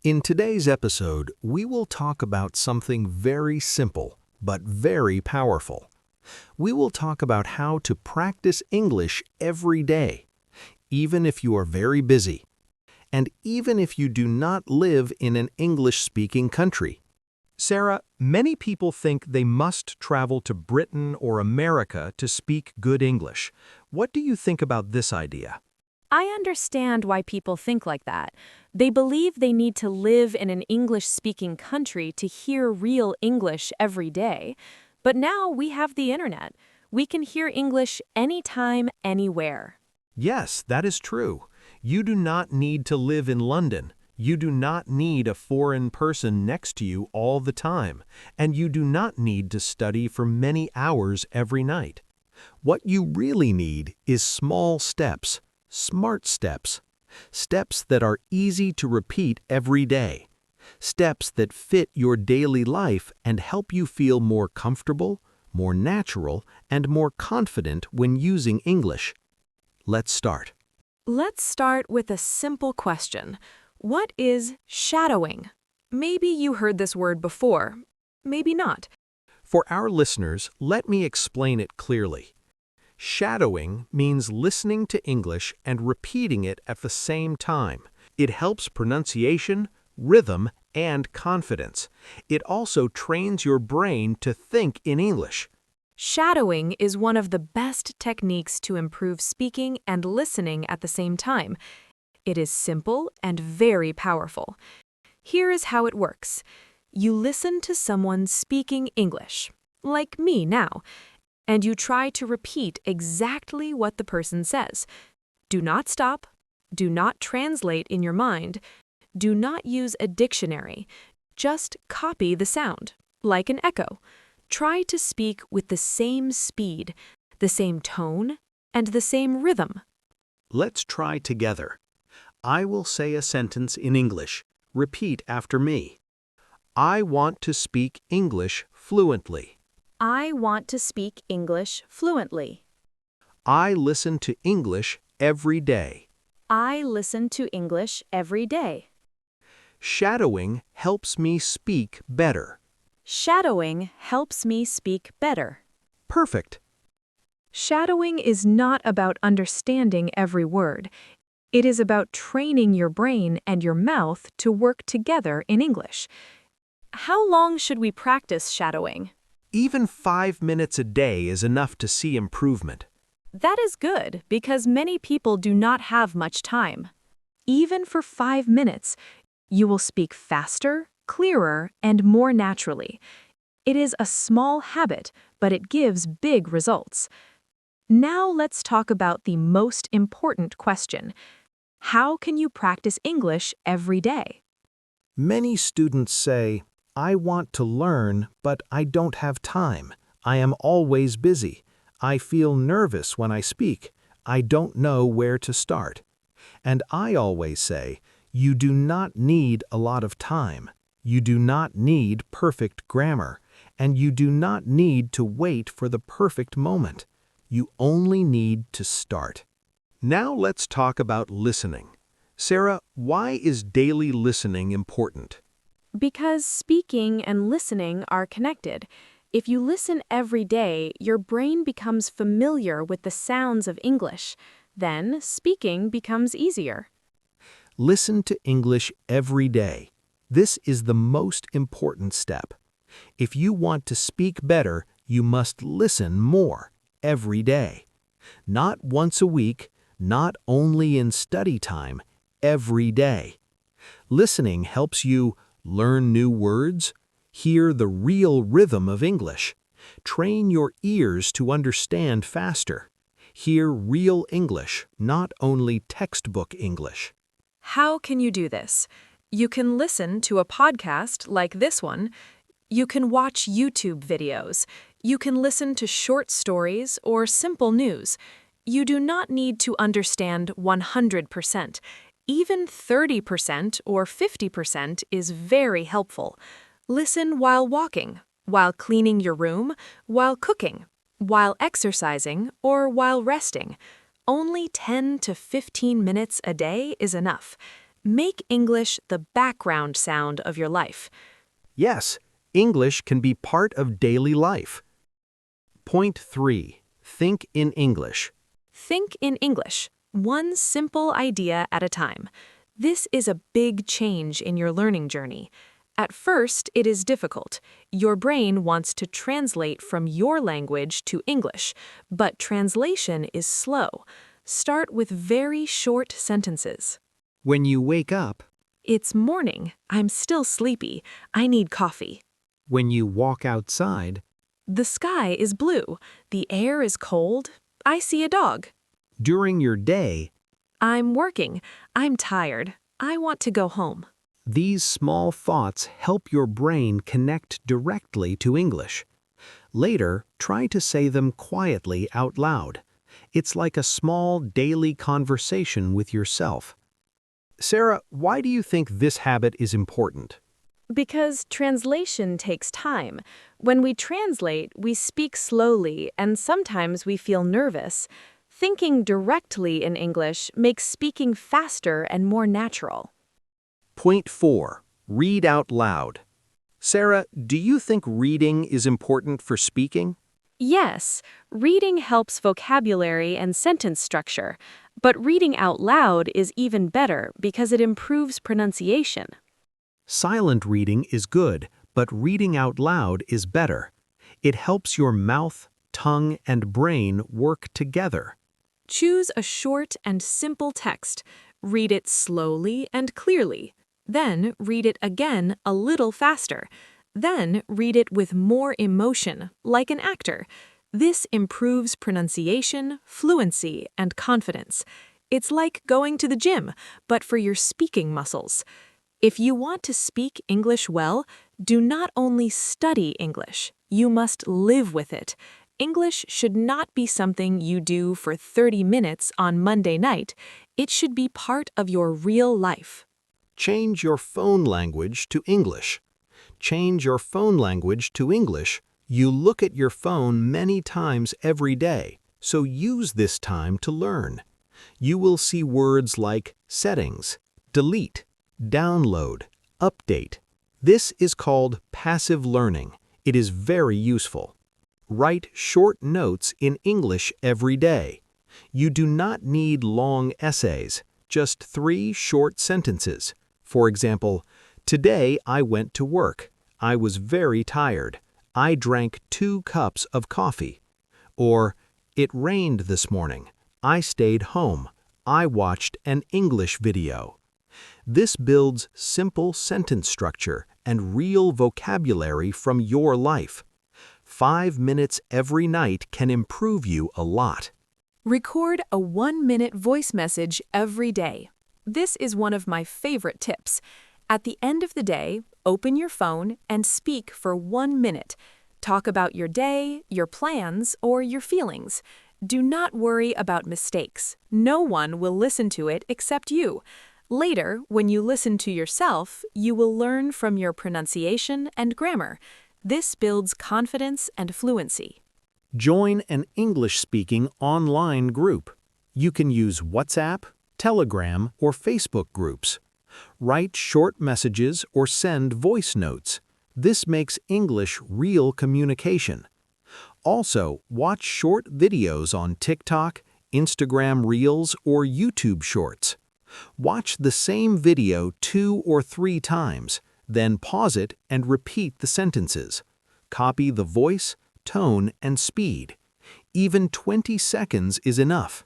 In today's episode, we will talk about something very simple but very powerful. We will talk about how to practice English every day, even if you are very busy, and even if you do not live in an English-speaking country. Sarah, many people think they must travel to Britain or America to speak good English. What do you think about this idea? I understand why people think like that. They believe they need to live in an English-speaking country to hear real English every day. But now we have the internet. We can hear English anytime, anywhere. Yes, that is true. You do not need to live in London. You do not need a foreign person next to you all the time. And you do not need to study for many hours every night. What you really need is small steps, smart steps. Steps that are easy to repeat every day. Steps that fit your daily life and help you feel more comfortable, more natural, and more confident when using English. Let's start. Let's start with a simple question. What is shadowing? Maybe you heard this word before, maybe not. For our listeners, let me explain it clearly. Shadowing means listening to English and repeating it at the same time. It helps pronunciation, rhythm, and confidence. It also trains your brain to think in English. Shadowing is one of the best techniques to improve speaking and listening at the same time. It is simple and very powerful. Here is how it works. You listen to someone speaking English, like me now, and you try to repeat exactly what the person says. Do not stop. Do not translate in your mind. Do not use a dictionary. Just copy the sound, like an echo. Try to speak with the same speed, the same tone, and the same rhythm. Let's try together. I will say a sentence in English. Repeat after me. I want to speak English fluently. I want to speak English fluently. I listen to English every day. I listen to English every day. Shadowing helps me speak better. Shadowing helps me speak better. Perfect. Shadowing is not about understanding every word. It is about training your brain and your mouth to work together in English. How long should we practice shadowing? Even 5 minutes a day is enough to see improvement. That is good because many people do not have much time. Even for 5 minutes, you will speak faster, clearer, and more naturally. It is a small habit, but it gives big results. Now let's talk about the most important question. How can you practice English every day? Many students say, I want to learn, but I don't have time. I am always busy. I feel nervous when I speak. I don't know where to start. And I always say, you do not need a lot of time. You do not need perfect grammar. And you do not need to wait for the perfect moment. You only need to start. Now let's talk about listening. Sarah, why is daily listening important? Because speaking and listening are connected. If you listen every day, your brain becomes familiar with the sounds of English. Then, speaking becomes easier. Listen to English every day. This is the most important step. If you want to speak better, you must listen more every day. Not once a week, not only in study time, every day. Listening helps you learn new words, hear the real rhythm of English, train your ears to understand faster, hear real English, not only textbook English. How can you do this? You can listen to a podcast like this one. You can watch YouTube videos. You can listen to short stories or simple news. You do not need to understand 100%. Even 30% or 50% is very helpful. Listen while walking, while cleaning your room, while cooking, while exercising, or while resting. Only 10 to 15 minutes a day is enough. Make English the background sound of your life. Yes, English can be part of daily life. Point 3. Think in English. Think in English, one simple idea at a time. This is a big change in your learning journey. At first, it is difficult. Your brain wants to translate from your language to English, but translation is slow. Start with very short sentences. When you wake up, It's morning. I'm still sleepy. I need coffee. when you walk outside, The sky is blue. The air is cold. I see a dog. during your day, I'm working. I'm tired. I want to go home. these small thoughts help your brain connect directly to English. Later, try to say them quietly out loud. It's like a small daily conversation with yourself. Sarah, why do you think this habit is important? Because translation takes time. When we translate, we speak slowly and sometimes we feel nervous. Thinking directly in English makes speaking faster and more natural. Point 4. Read out loud. Sarah, do you think reading is important for speaking? Yes, reading helps vocabulary and sentence structure, but reading out loud is even better because it improves pronunciation. Silent reading is good, but reading out loud is better. It helps your mouth, tongue, and brain work together. Choose a short and simple text. Read it slowly and clearly. Then read it again a little faster. Then read it with more emotion, like an actor. This improves pronunciation, fluency, and confidence. It's like going to the gym, but for your speaking muscles. If you want to speak English well, do not only study English, you must live with it. English should not be something you do for 30 minutes on Monday night. It should be part of your real life. Change your phone language to English. Change your phone language to English. You look at your phone many times every day, so use this time to learn. You will see words like settings, delete, download, update. This is called passive learning. It is very useful. Write short notes in English every day. You do not need long essays, just 3 short sentences. For example, today I went to work. I was very tired. I drank 2 cups of coffee. Or, it rained this morning. I stayed home. I watched an English video. This builds simple sentence structure and real vocabulary from your life. 5 minutes every night can improve you a lot. Record a 1-minute voice message every day. This is one of my favorite tips. At the end of the day, open your phone and speak for 1 minute. Talk about your day, your plans, or your feelings. Do not worry about mistakes. No one will listen to it except you. Later, when you listen to yourself, you will learn from your pronunciation and grammar. This builds confidence and fluency. Join an English-speaking online group. You can use WhatsApp, Telegram, or Facebook groups. Write short messages or send voice notes. This makes English real communication. Also, watch short videos on TikTok, Instagram Reels, or YouTube Shorts. Watch the same video 2 or 3 times, then pause it and repeat the sentences. Copy the voice, tone, and speed. Even 20 seconds is enough.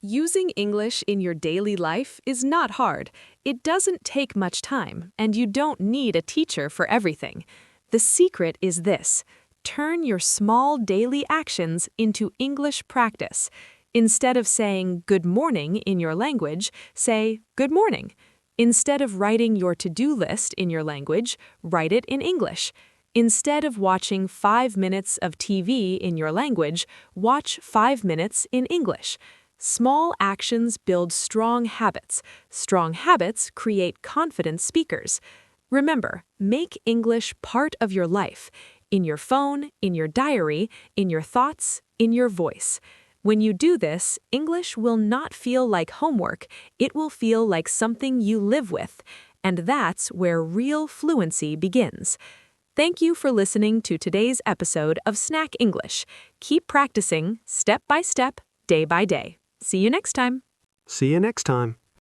Using English in your daily life is not hard. It doesn't take much time, and you don't need a teacher for everything. The secret is this: turn your small daily actions into English practice. Instead of saying good morning in your language, say good morning. Instead of writing your to-do list in your language, write it in English. Instead of watching 5 minutes of TV in your language, watch 5 minutes in English. Small actions build strong habits. Strong habits create confident speakers. Remember, make English part of your life, in your phone, in your diary, in your thoughts, in your voice. When you do this, English will not feel like homework, it will feel like something you live with. And that's where real fluency begins. Thank you for listening to today's episode of Snack English. Keep practicing, step by step, day by day. See you next time. See you next time.